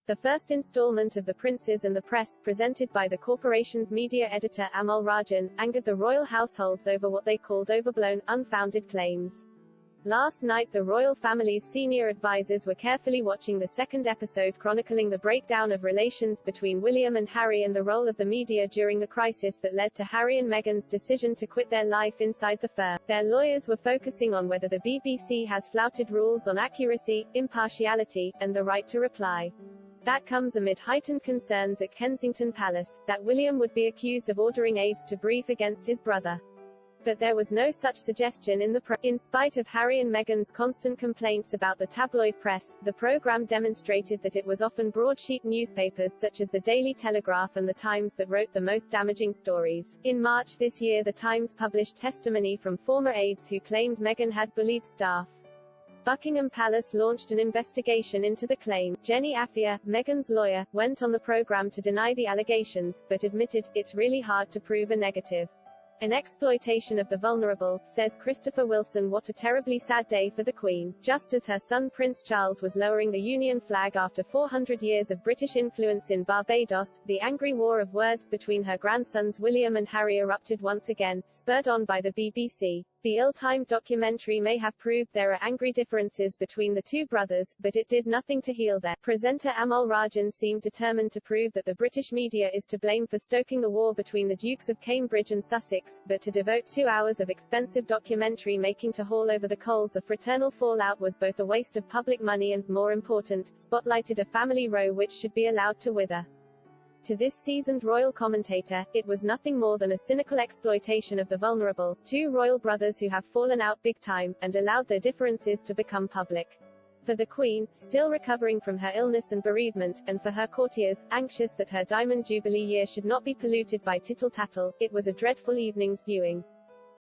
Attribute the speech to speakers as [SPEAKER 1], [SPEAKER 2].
[SPEAKER 1] The first installment of The Princes and the Press, presented by the corporation's media editor Amal Rajan, angered the royal households over what they called overblown, unfounded claims. Last night the royal family's senior advisors were carefully watching the second episode chronicling the breakdown of relations between William and Harry and the role of the media during the crisis that led to Harry and Meghan's decision to quit their life inside the firm. Their lawyers were focusing on whether the BBC has flouted rules on accuracy, impartiality, and the right to reply. That comes amid heightened concerns at Kensington Palace, that William would be accused of ordering aides to brief against his brother. But there was no such suggestion in the press. In spite of Harry and Meghan's constant complaints about the tabloid press, the program demonstrated that it was often broadsheet newspapers such as the Daily Telegraph and the Times that wrote the most damaging stories. In March this year, the Times published testimony from former aides who claimed Meghan had bullied staff. Buckingham Palace launched an investigation into the claim. Jenny Afia, Meghan's lawyer, went on the program to deny the allegations, but admitted, "It's really hard to prove a negative. An exploitation of the vulnerable," says Christopher Wilson. What a terribly sad day for the Queen. Just as her son Prince Charles was lowering the Union flag after 400 years of British influence in Barbados, the angry war of words between her grandsons William and Harry erupted once again, spurred on by the BBC. The ill-timed documentary may have proved there are angry differences between the two brothers, but it did nothing to heal them. Presenter Amal Rajan seemed determined to prove that the British media is to blame for stoking the war between the Dukes of Cambridge and Sussex, but to devote 2 hours of expensive documentary making to haul over the coals of fraternal fallout was both a waste of public money and, more important, spotlighted a family row which should be allowed to wither. To this seasoned royal commentator, it was nothing more than a cynical exploitation of the vulnerable, two royal brothers who have fallen out big time, and allowed their differences to become public. For the Queen, still recovering from her illness and bereavement, and for her courtiers, anxious that her Diamond Jubilee year should not be polluted by tittle-tattle, it was a dreadful evening's viewing.